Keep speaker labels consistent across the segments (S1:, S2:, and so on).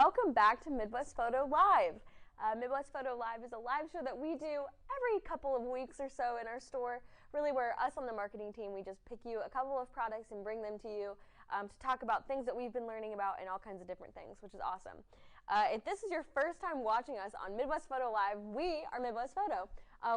S1: welcome back to Midwest Photo Live. Midwest Photo Live is a live show that we do every couple of weeks or so in our store, really where us on the marketing team, we just pick you a couple of products and bring them to you to talk about things that we've been learning about and all kinds of different things, which is awesome. If this is your first time watching us on Midwest Photo Live, we are Midwest Photo.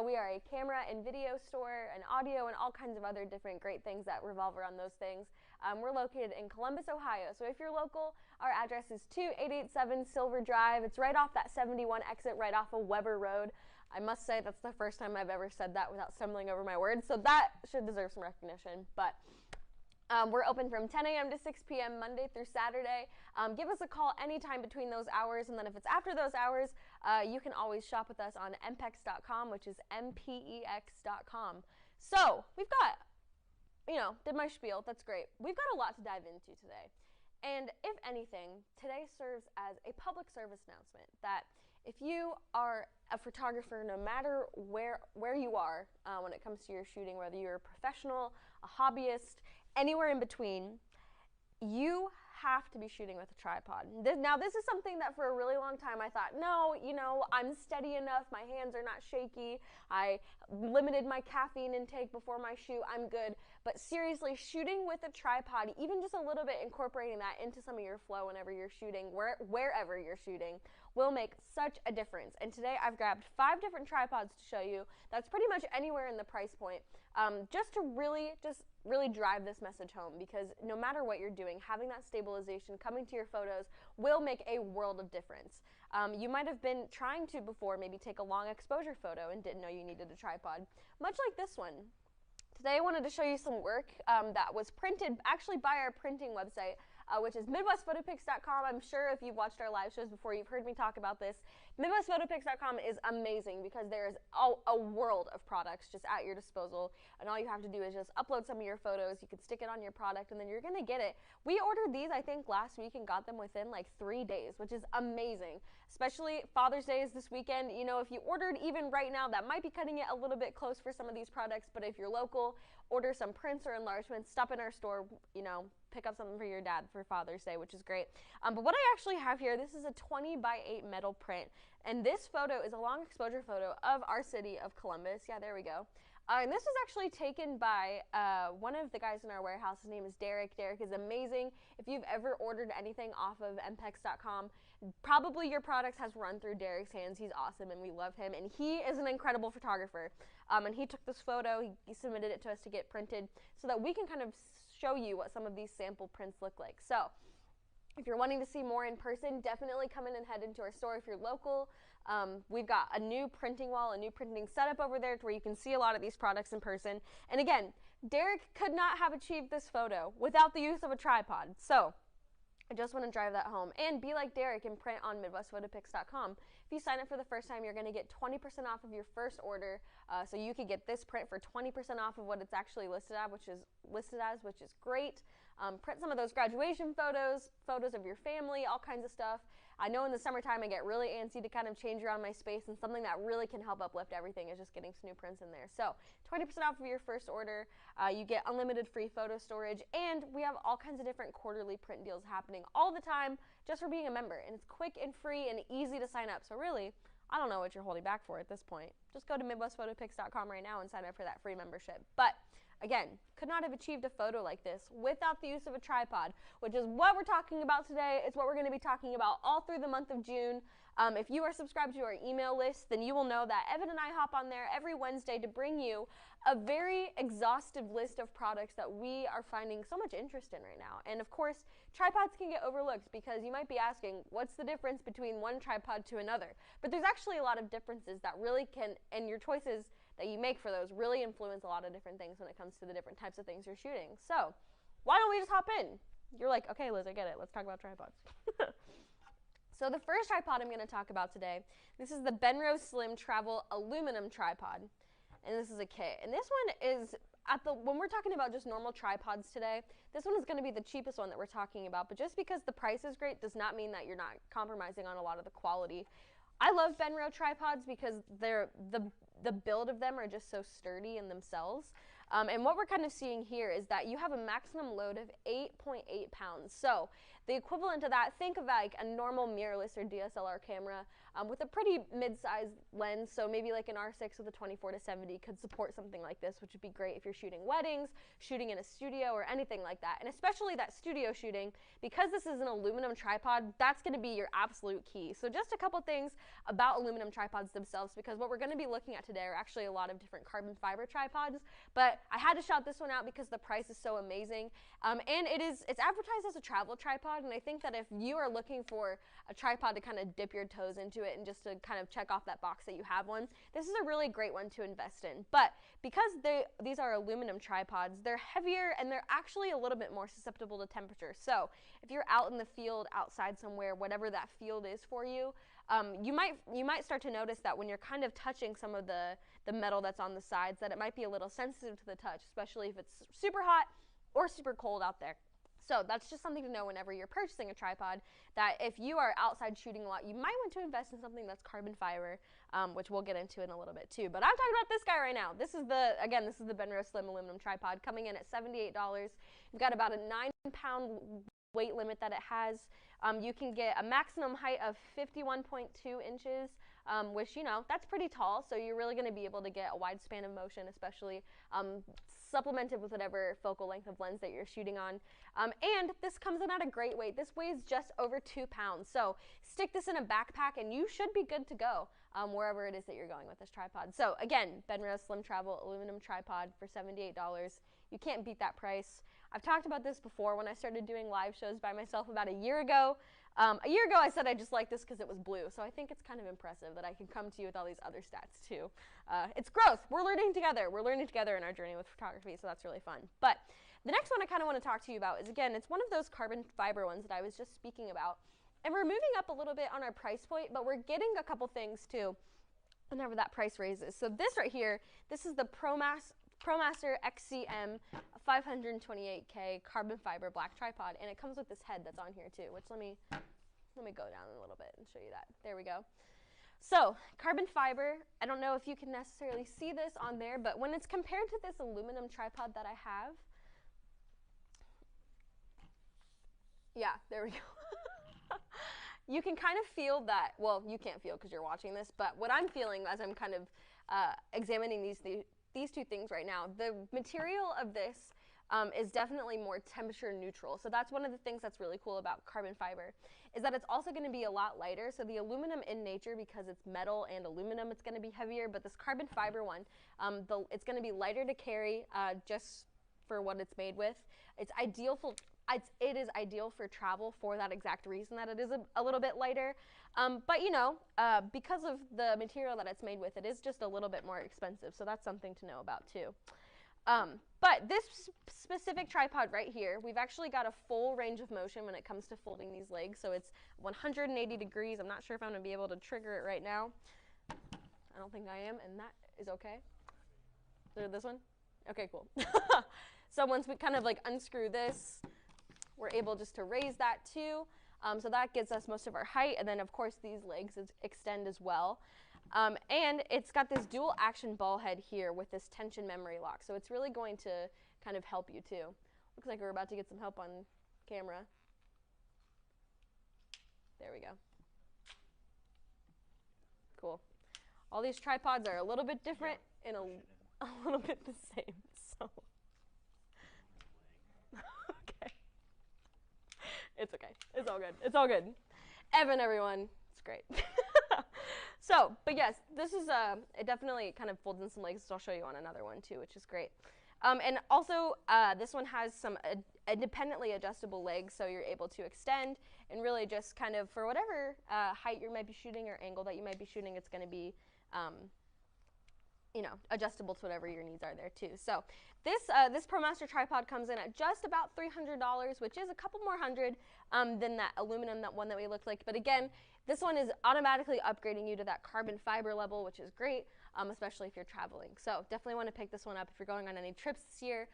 S1: We are a camera and video store, and audio, and all kinds of other different great things that revolve around those things. We're located in Columbus, Ohio. So if you're local, our address is 2887 Silver Drive. It's right off that 71 exit, right off of Weber Road. I must say that's the first time I've ever said that without stumbling over my words, so that should deserve some recognition. But we're open from 10 a.m. to 6 p.m. Monday through Saturday. Give us a call anytime between those hours, and then if it's after those hours, you can always shop with us on MPEX.com, which is MPEX.com. So we've got, did my spiel. That's great. We've got a lot to dive into today. And if anything, today serves as a public service announcement that if you are a photographer, no matter where you are when it comes to your shooting, whether you're a professional, a hobbyist, anywhere in between, you have to be shooting with a tripod. Now, this is something that for a really long time I thought, no, I'm steady enough, my hands are not shaky, I limited my caffeine intake before my shoot, I'm good. But seriously, shooting with a tripod, even just a little bit, incorporating that into some of your flow whenever you're shooting, wherever you're shooting, will make such a difference. And today I've grabbed 5 different tripods to show you. That's pretty much anywhere in the price point, just to really drive this message home, because no matter what you're doing, having that stabilization coming to your photos will make a world of difference. You might have been trying to before maybe take a long exposure photo and didn't know you needed a tripod, much like this one. Today I wanted to show you some work that was printed actually by our printing website, which is MidwestPhotoPix.com. I'm sure if you've watched our live shows before, you've heard me talk about this. MidwestPhotoPix.com is amazing because there's a world of products just at your disposal, and all you have to do is just upload some of your photos. You can stick it on your product, and then you're going to get it. We ordered these, I think, last week and got them within like 3 days, which is amazing. Especially Father's Day is this weekend. If you ordered even right now, that might be cutting it a little bit close for some of these products, but if you're local, order some prints or enlargements, stop in our store, pick up something for your dad for Father's Day, which is great. But what I actually have here, this is a 20x8 metal print, and this photo is a long exposure photo of our city of Columbus. Yeah, there we go. And this was actually taken by one of the guys in our warehouse. His name is Derek. Derek is amazing. If you've ever ordered anything off of MPEX.com, probably your products has run through Derek's hands. He's awesome, and we love him, and he is an incredible photographer. And he took this photo, he submitted it to us to get printed so that we can kind of show you what some of these sample prints look like. So if you're wanting to see more in person, definitely come in and head into our store if you're local. We've got a new printing wall, a new printing setup over there to where you can see a lot of these products in person. And again, Derek could not have achieved this photo without the use of a tripod. So I just want to drive that home. And be like Derek and print on MidwestPhotoPix.com. If you sign up for the first time, you're going to get 20% off of your first order. So you could get this print for 20% off of what it's actually listed as, which is great. Print some of those graduation photos, photos of your family, all kinds of stuff. I know in the summertime I get really antsy to kind of change around my space, and something that really can help uplift everything is just getting some new prints in there. So 20% off of your first order. You get unlimited free photo storage, and we have all kinds of different quarterly print deals happening all the time just for being a member, and it's quick and free and easy to sign up. So really, I don't know what you're holding back for at this point. Just go to MidwestPhotoPix.com right now and sign up for that free membership. But again, could not have achieved a photo like this without the use of a tripod, which is what we're talking about today. It's what we're going to be talking about all through the month of June. If you are subscribed to our email list, then you will know that Evan and I hop on there every Wednesday to bring you a very exhaustive list of products that we are finding so much interest in right now. And of course, tripods can get overlooked because you might be asking, what's the difference between one tripod to another? But there's actually a lot of differences that really can, and your choices that you make for those really influence a lot of different things when it comes to the different types of things you're shooting. So why don't we just hop in? You're like, okay, Liz, I get it. Let's talk about tripods. So the first tripod I'm going to talk about today, this is the Benro Slim Travel Aluminum Tripod. And this is a kit. And this one is, when we're talking about just normal tripods today, this one is going to be the cheapest one that we're talking about. But just because the price is great does not mean that you're not compromising on a lot of the quality. I love Benro tripods because the build of them are just so sturdy in themselves. And what we're kind of seeing here is that you have a maximum load of 8.8 pounds. So the equivalent of that, think of like a normal mirrorless or DSLR camera with a pretty mid-sized lens. So maybe like an R6 with a 24-70 could support something like this, which would be great if you're shooting weddings, shooting in a studio, or anything like that. And especially that studio shooting, because this is an aluminum tripod, that's going to be your absolute key. So just a couple things about aluminum tripods themselves, because what we're going to be looking at today are actually a lot of different carbon fiber tripods, but I had to shout this one out because the price is so amazing. And it's advertised as a travel tripod, and I think that if you are looking for a tripod to kind of dip your toes into it and just to kind of check off that box that you have one, this is a really great one to invest in. But because these are aluminum tripods, they're heavier and they're actually a little bit more susceptible to temperature. So if you're out in the field, outside somewhere, whatever that field is for you, you might start to notice that when you're kind of touching some of the metal that's on the sides, that it might be a little sensitive to the touch, especially if it's super hot or super cold out there. So that's just something to know whenever you're purchasing a tripod, that if you are outside shooting a lot, you might want to invest in something that's carbon fiber, which we'll get into in a little bit too. But I'm talking about this guy right now. This is the Benro Slim aluminum tripod, coming in at $78. You've got about a 9-pound weight limit that it has. You can get a maximum height of 51.2 inches, which, you know, that's pretty tall, so you're really going to be able to get a wide span of motion, especially supplemented with whatever focal length of lens that you're shooting on. And this comes in at a great weight. This weighs just over 2 pounds, so stick this in a backpack and you should be good to go wherever it is that you're going with this tripod. So again, Benro Slim Travel aluminum tripod for $78. You can't beat that price. I've talked about this before when I started doing live shows by myself about a year ago. A year ago I said I just liked this because it was blue, so I think it's kind of impressive that I can come to you with all these other stats too. It's growth. We're learning together. We're learning together in our journey with photography, so that's really fun. But the next one I kind of want to talk to you about is, again, it's one of those carbon fiber ones that I was just speaking about. And we're moving up a little bit on our price point, but we're getting a couple things too whenever that price raises. So this right here, this is the ProMaster XCM 528K carbon fiber black tripod, and it comes with this head that's on here too, which let me go down a little bit and show you that. There we go. So carbon fiber, I don't know if you can necessarily see this on there, but when it's compared to this aluminum tripod that I have, yeah, there we go. You can kind of feel that, well, you can't feel because you're watching this, but what I'm feeling as I'm kind of examining these two things right now, the material of this is definitely more temperature neutral. So that's one of the things that's really cool about carbon fiber, is that it's also going to be a lot lighter. So the aluminum in nature, because it's metal and aluminum, it's going to be heavier, but this carbon fiber one, it's going to be lighter to carry just for what it's made with. It is ideal for travel for that exact reason, that it is a little bit lighter. But, you know, because of the material that it's made with, it is just a little bit more expensive. So that's something to know about too. But this specific tripod right here, we've actually got a full range of motion when it comes to folding these legs. So it's 180 degrees. I'm not sure if I'm going to be able to trigger it right now. I don't think I am, and that is okay. So this one? Okay, cool. So once we kind of like unscrew this, we're able just to raise that too. So that gives us most of our height, and then of course these legs extend as well. And it's got this dual action ball head here with this tension memory lock, so it's really going to kind of help you too. Looks like we're about to get some help on camera. There we go. Cool. All these tripods are a little bit different and a little bit the same. So okay. It's okay. It's all good. It's all good. Evan, everyone. It's great. So, but yes, this is, it definitely kind of folds in some legs, so I'll show you on another one too, which is great. And also, this one has some independently adjustable legs, so you're able to extend and really just kind of, for whatever height you might be shooting or angle that you might be shooting, it's going to be, you know, adjustable to whatever your needs are there too. So this ProMaster tripod comes in at just about $300, which is a couple more hundred than that aluminum, that one that we looked like. But again, this one is automatically upgrading you to that carbon fiber level, which is great, especially if you're traveling. So definitely want to pick this one up if you're going on any trips this year.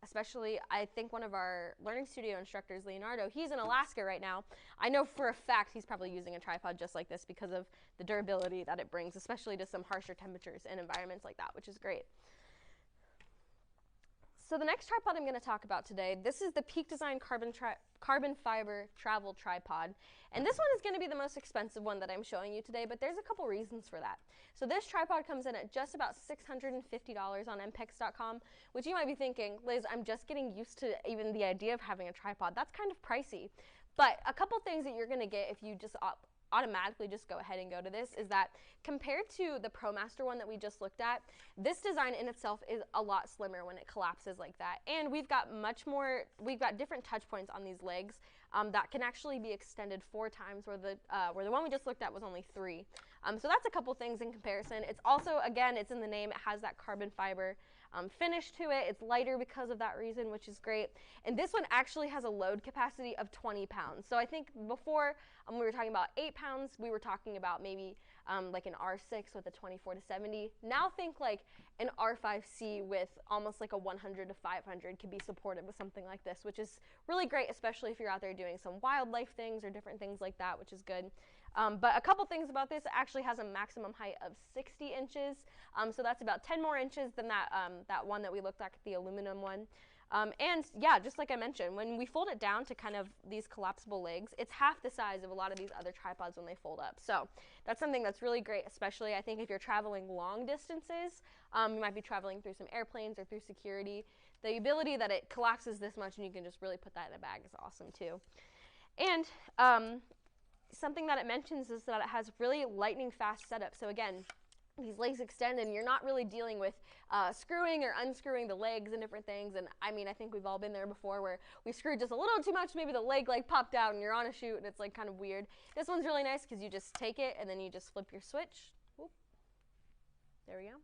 S1: Especially, I think one of our learning studio instructors, Leonardo, he's in Alaska right now. I know for a fact he's probably using a tripod just like this because of the durability that it brings, especially to some harsher temperatures and environments like that, which is great. So the next tripod I'm going to talk about today, this is the Peak Design Carbon carbon fiber travel tripod. And this one is going to be the most expensive one that I'm showing you today, but there's a couple reasons for that. So this tripod comes in at just about $650 on MPEX.com, which you might be thinking, Liz, I'm just getting used to even the idea of having a tripod. That's kind of pricey. But a couple things that you're going to get if you just automatically just go ahead and go to this is that compared to the ProMaster one that we just looked at, this design in itself is a lot slimmer when it collapses like that. And we've got different touch points on these legs that can actually be extended 4 times where the one we just looked at was only 3. So that's a couple things in comparison. It's also, again, it's in the name, it has that carbon fiber finish to it. It's lighter because of that reason, which is great. And this one actually has a load capacity of 20 pounds. So I think before we were talking about 8 pounds, we were talking about maybe like an R6 with a 24 to 70. Now think like an R5C with almost like a 100 to 500 could be supported with something like this, which is really great, especially if you're out there doing some wildlife things or different things like that, which is good. But a couple things about this, it actually has a maximum height of 60 inches. So that's about 10 more inches than that one that we looked at, the aluminum one. And yeah, just like I mentioned, when we fold it down to kind of these collapsible legs, it's half the size of a lot of these other tripods when they fold up. So that's something that's really great, especially I think if you're traveling long distances, you might be traveling through some airplanes or through security. The ability that it collapses this much and you can just really put that in a bag is awesome too. And something that it mentions is that it has really lightning fast setup. So again, these legs extend and you're not really dealing with screwing or unscrewing the legs and different things. And I mean, I think we've all been there before where we screwed just a little too much, maybe the leg like popped out and you're on a shoot and it's like kind of weird. This one's really nice because you just take it and then you just flip your switch. Oop. There we go.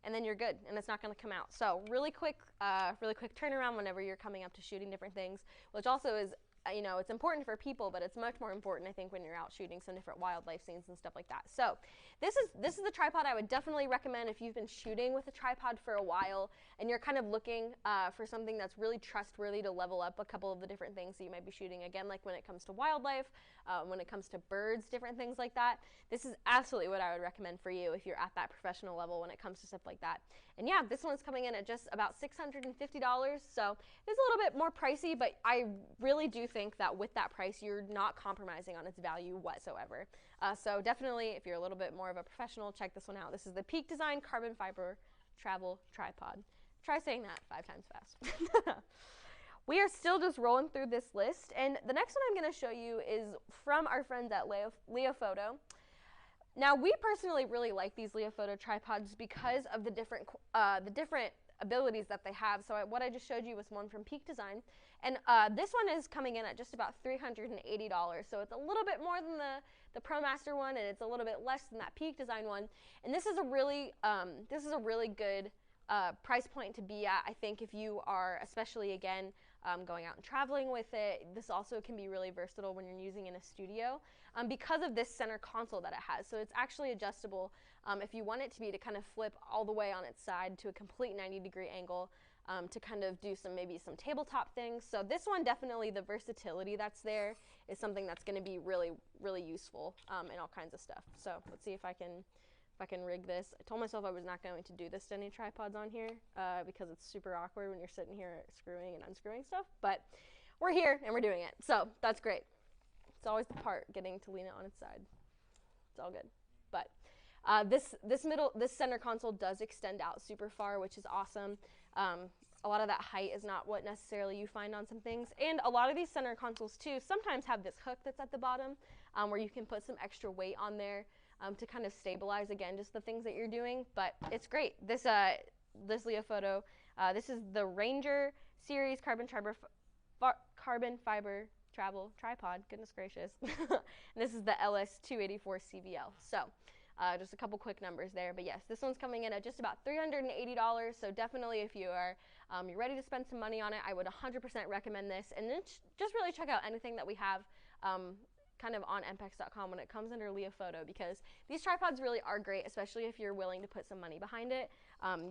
S1: And then you're good, and it's not going to come out. So really quick turnaround whenever you're coming up to shooting different things, which also is, you know, it's important for people, but it's much more important, I think, when you're out shooting some different wildlife scenes and stuff like that. So this is the tripod I would definitely recommend if you've been shooting with a tripod for a while and you're kind of looking for something that's really trustworthy to level up a couple of the different things that you might be shooting. Again, like when it comes to wildlife, when it comes to birds, different things like that. This is absolutely what I would recommend for you if you're at that professional level when it comes to stuff like that. And yeah, this one's coming in at just about $650, so it's a little bit more pricey, but I really do think that with that price, you're not compromising on its value whatsoever. So definitely, if you're a little bit more of a professional, check this one out. This is the Peak Design Carbon Fiber Travel Tripod. Try saying that 5 times fast. We are still just rolling through this list, and the next one I'm going to show you is from our friends at Leofoto. Now, we personally really like these Leofoto tripods because of the different abilities that they have. So what I just showed you was one from Peak Design, and this one is coming in at just about $380. So it's a little bit more than the ProMaster one, and it's a little bit less than that Peak Design one. And this is a really good price point to be at, I think, if you are, especially again, going out and traveling with it. This also can be really versatile when you're using in a studio because of this center console that it has. So it's actually adjustable if you want it to be, to kind of flip all the way on its side to a complete 90-degree angle to kind of do maybe some tabletop things. So this one, definitely the versatility that's there is something that's going to be really, really useful in all kinds of stuff. So let's see if I can rig this. I told myself I was not going to do this to any tripods on here because it's super awkward when you're sitting here screwing and unscrewing stuff, but we're here and we're doing it, so that's great. It's always the part getting to lean it on its side. It's all good. But this center console does extend out super far, which is awesome. A lot of that height is not what necessarily you find on some things, and a lot of these center consoles too sometimes have this hook that's at the bottom where you can put some extra weight on there to kind of stabilize, again, just the things that you're doing. But it's great. This Leofoto, this is the Ranger series carbon fiber travel tripod. Goodness gracious. And this is the LS284 CBL. So just a couple quick numbers there. But yes, this one's coming in at just about $380. So definitely, if you are you're ready to spend some money on it, I would 100% recommend this. And then just really check out anything that we have kind of on MPEX.com when it comes under Leofoto, because these tripods really are great, especially if you're willing to put some money behind it.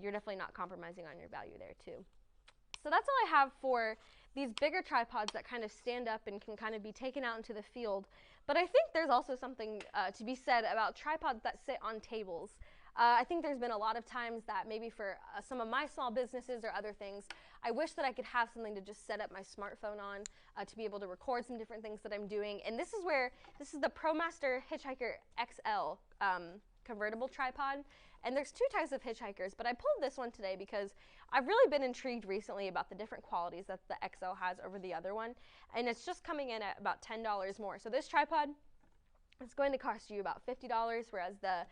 S1: You're definitely not compromising on your value there too. So that's all I have for these bigger tripods that kind of stand up and can kind of be taken out into the field. But I think there's also something to be said about tripods that sit on tables. I think there's been a lot of times that maybe for some of my small businesses or other things, I wish that I could have something to just set up my smartphone on to be able to record some different things that I'm doing. And this is the ProMaster Hitchhiker XL convertible tripod. And there's 2 types of hitchhikers, but I pulled this one today because I've really been intrigued recently about the different qualities that the XL has over the other one. And it's just coming in at about $10 more. So this tripod, it's going to cost you about $50, whereas the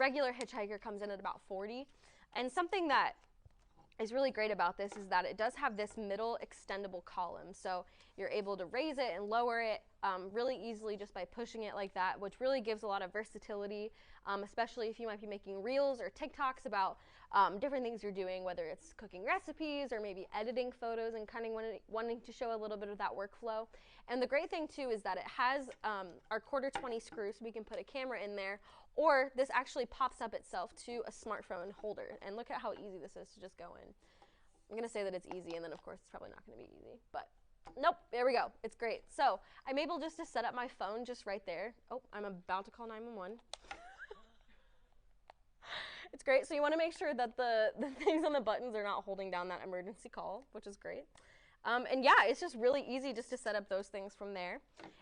S1: regular hitchhiker comes in at about $40. And something that is really great about this is that it does have this middle extendable column. So you're able to raise it and lower it really easily just by pushing it like that, which really gives a lot of versatility, especially if you might be making reels or TikToks about different things you're doing, whether it's cooking recipes or maybe editing photos and kind of wanting to show a little bit of that workflow. And the great thing too is that it has our 1/4-20 screw, so we can put a camera in there, or this actually pops up itself to a smartphone holder. And look at how easy this is to just go in. I'm going to say that it's easy, and then of course it's probably not going to be easy, but nope, there we go. It's great. So I'm able just to set up my phone just right there. Oh, I'm about to call 911. It's great. So you want to make sure that the things on the buttons are not holding down that emergency call, which is great. And yeah, it's just really easy just to set up those things from there.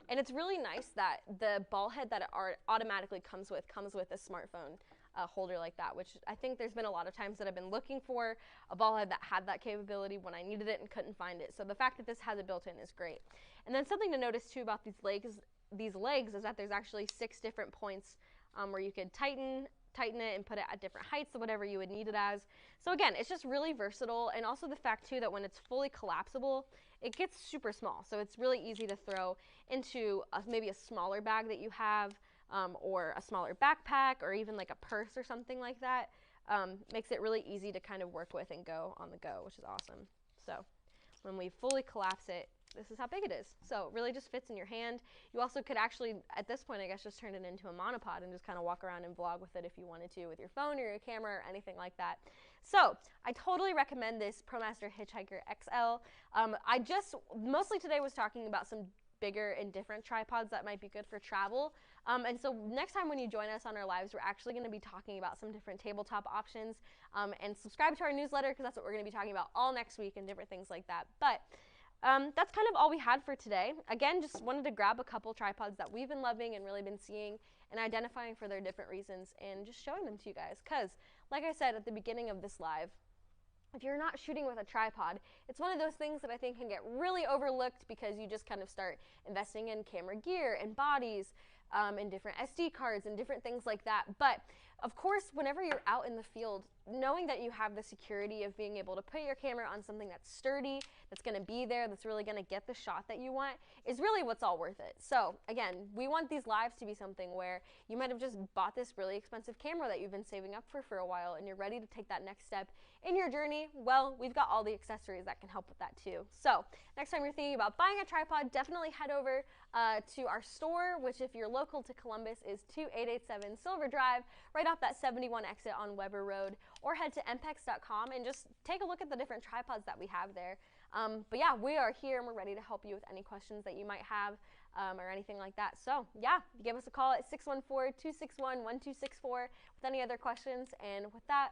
S1: And it's really nice that the ball head that it automatically comes with a smartphone holder like that, which I think there's been a lot of times that I've been looking for a ball head that had that capability when I needed it and couldn't find it. So the fact that this has it built in is great. And then something to notice too about these legs is that there's actually 6 different points where you could tighten it and put it at different heights, or whatever you would need it as. So again, it's just really versatile, and also the fact too that when it's fully collapsible, it gets super small. So it's really easy to throw into maybe a smaller bag that you have, or a smaller backpack, or even like a purse or something like that. Makes it really easy to kind of work with and go on the go, which is awesome. So when we fully collapse it, this is how big it is. So it really just fits in your hand. You also could actually, at this point, I guess, just turn it into a monopod and just kind of walk around and vlog with it if you wanted to, with your phone or your camera or anything like that. So I totally recommend this ProMaster Hitchhiker XL. Mostly today was talking about some bigger and different tripods that might be good for travel. And so next time when you join us on our lives, we're actually going to be talking about some different tabletop options. And subscribe to our newsletter, because that's what we're going to be talking about all next week and different things like that. But that's kind of all we had for today. Again, just wanted to grab a couple tripods that we've been loving and really been seeing and identifying for their different reasons and just showing them to you guys. Because, like I said at the beginning of this live, if you're not shooting with a tripod, it's one of those things that I think can get really overlooked because you just kind of start investing in camera gear and bodies and different SD cards and different things like that. But of course, whenever you're out in the field, knowing that you have the security of being able to put your camera on something that's sturdy, that's going to be there, that's really going to get the shot that you want, is really what's all worth it. So again, we want these lives to be something where you might have just bought this really expensive camera that you've been saving up for a while, and you're ready to take that next step in your journey. Well, we've got all the accessories that can help with that too. So next time you're thinking about buying a tripod, definitely head over to our store, which if you're local to Columbus is 2887 Silver Drive, right off that 71 exit on Weber Road, or head to MPEX.com and just take a look at the different tripods that we have there. But yeah, we are here and we're ready to help you with any questions that you might have or anything like that. So yeah, give us a call at 614-261-1264 with any other questions. And with that,